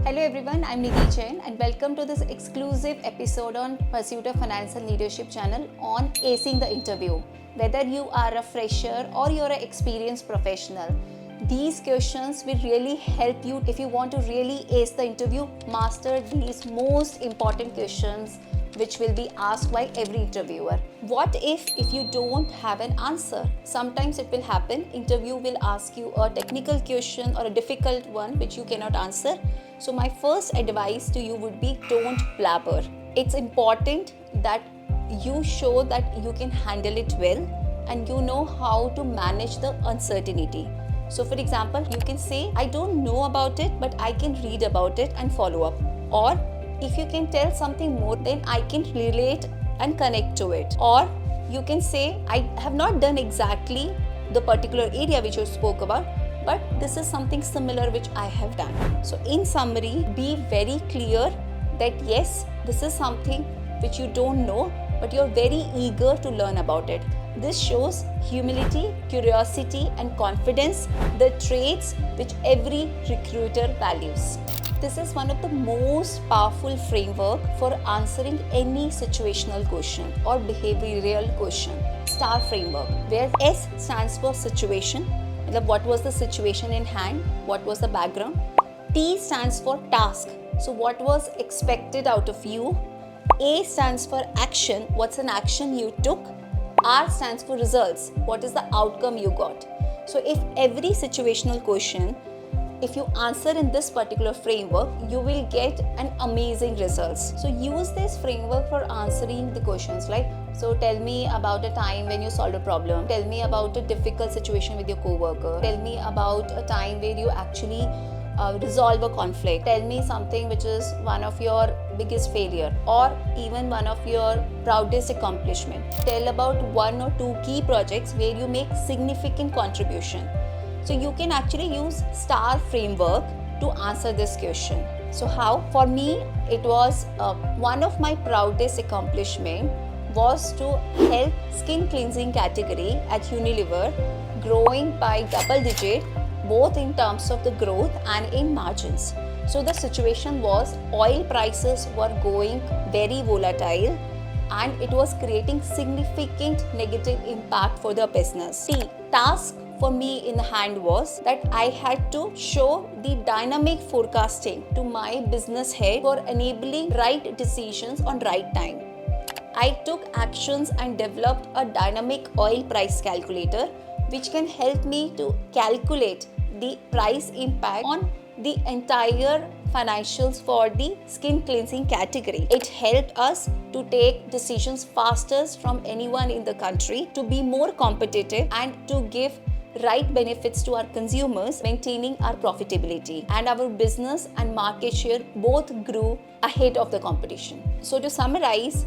Hello everyone, I'm Nidhi Jain and welcome to this exclusive episode on Pursuit of Finance and Leadership channel on acing the interview. Whether you are a fresher or you're an experienced professional, these questions will really help you if you want to really ace the interview, master these most important questions which will be asked by every interviewer. What if you don't have an answer? Sometimes it will happen, interview will ask you a technical question or a difficult one which you cannot answer. So my first advice to you would be don't blabber. It's important that you show that you can handle it well and you know how to manage the uncertainty. So for example, you can say, I don't know about it, but I can read about it and follow up. Or if you can tell something more, then I can relate and connect to it. Or you can say, I have not done exactly the particular area which you spoke about, but this is something similar which I have done. So in summary, be very clear that yes, this is something which you don't know, but you're very eager to learn about it. This shows humility, curiosity, and confidence, the traits which every recruiter values. This is one of the most powerful framework for answering any situational question or behavioral question. STAR framework, where S stands for situation, what was the situation in hand, what was the background. T stands for task, so what was expected out of you. A stands for action, what's an action you took. R stands for results, what is the outcome you got. So if every situational question, if you answer in this particular framework, you will get an amazing results. So use this framework for answering the questions like, so tell me about a time when you solved a problem. Tell me about a difficult situation with your coworker. Tell me about a time where you actually resolve a conflict. Tell me something which is one of your biggest failure or even one of your proudest accomplishment. Tell about one or two key projects where you make significant contribution. So you can actually use STAR framework to answer this question. So how? For me, it was one of my proudest accomplishment was to help skin cleansing category at Unilever growing by double digit, both in terms of the growth and in margins. So the situation was oil prices were going very volatile and it was creating significant negative impact for the business. T, task for me in hand was that I had to show the dynamic forecasting to my business head for enabling right decisions on right time. I took actions and developed a dynamic oil price calculator which can help me to calculate the price impact on the entire financials for the skin cleansing category. It helped us to take decisions faster from anyone in the country, to be more competitive and to give right benefits to our consumers, maintaining our profitability. And our business and market share both grew ahead of the competition. So to summarize,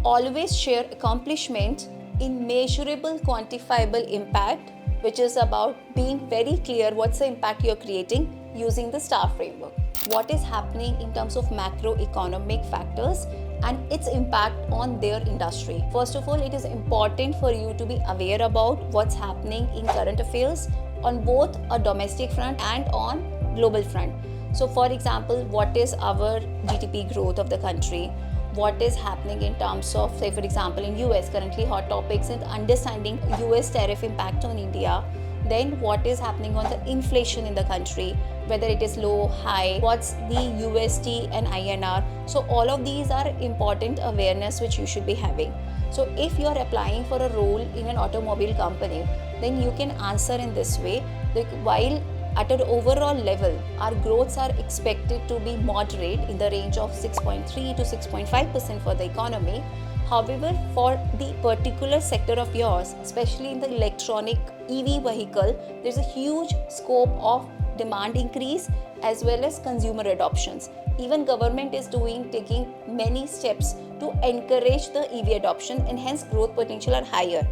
always share accomplishment in measurable, quantifiable impact, which is about being very clear what's the impact you're creating using the STAR framework. What is happening in terms of macroeconomic factors and its impact on their industry. First of all, it is important for you to be aware about what's happening in current affairs on both a domestic front and on global front. So for example, what is our GDP growth of the country? What is happening in terms of, say for example, in US, currently hot topics and understanding US tariff impact on India. Then what is happening on the inflation in the country, whether it is low, high, what's the USD and INR. So all of these are important awareness which you should be having. So if you are applying for a role in an automobile company, then you can answer in this way, like while at an overall level, our growths are expected to be moderate in the range of 6.3 to 6.5% for the economy. However, for the particular sector of yours, especially in the electronic EV vehicle, there's a huge scope of demand increase as well as consumer adoptions. Even government is taking many steps to encourage the EV adoption and hence growth potential are higher.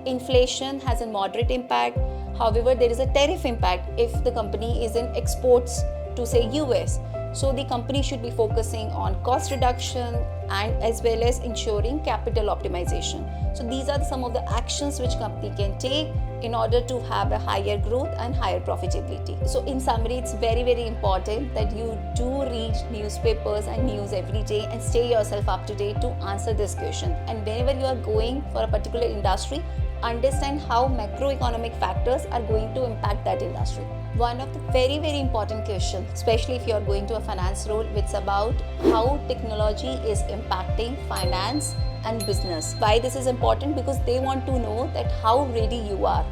Inflation has a moderate impact. However, there is a tariff impact if the company is in exports to say US. So the company should be focusing on cost reduction and as well as ensuring capital optimization. So these are some of the actions which company can take in order to have a higher growth and higher profitability. So in summary, it's very important that you do read newspapers and news every day and stay yourself up to date to answer this question. And whenever you are going for a particular industry, understand how macroeconomic factors are going to impact that industry. One of the very important questions, especially if you are going to a finance role, it's about how technology is impacting finance and business. Why this is important? Because they want to know that how ready you are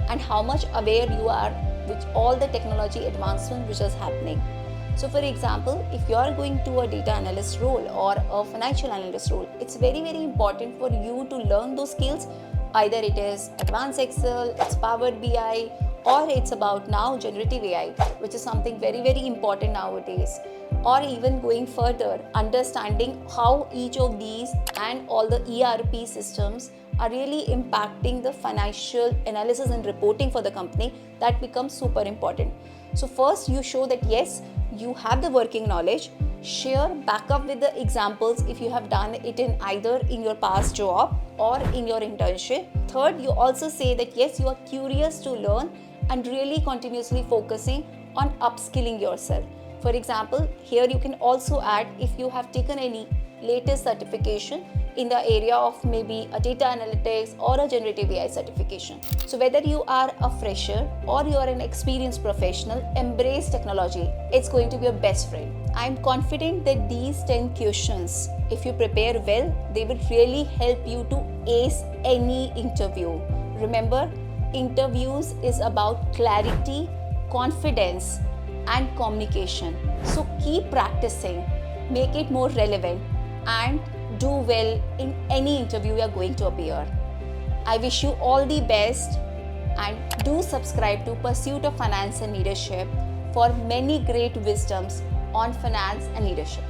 and how much aware you are with all the technology advancement which is happening. So for example, if you are going to a data analyst role or a financial analyst role, it's very important for you to learn those skills. Either it is advanced Excel, it's Power BI, or it's about now generative AI, which is something very important nowadays. Or even going further, understanding how each of these and all the ERP systems are really impacting the financial analysis and reporting for the company, that becomes super important. So first you show that yes, you have the working knowledge, share back up with the examples if you have done it in either in your past job or in your internship. Third, you also say that yes, you are curious to learn and really continuously focusing on upskilling yourself. For example, here you can also add if you have taken any latest certification in the area of maybe a data analytics or a generative AI certification. So whether you are a fresher or you are an experienced professional, embrace technology. It's going to be your best friend. I'm confident that these 10 questions, if you prepare well, they will really help you to ace any interview. Remember, interviews is about clarity, confidence, and communication. So keep practicing, make it more relevant, and do well in any interview you are going to appear. I wish you all the best, and do subscribe to Pursuit of Finance and Leadership for many great wisdoms on finance and leadership.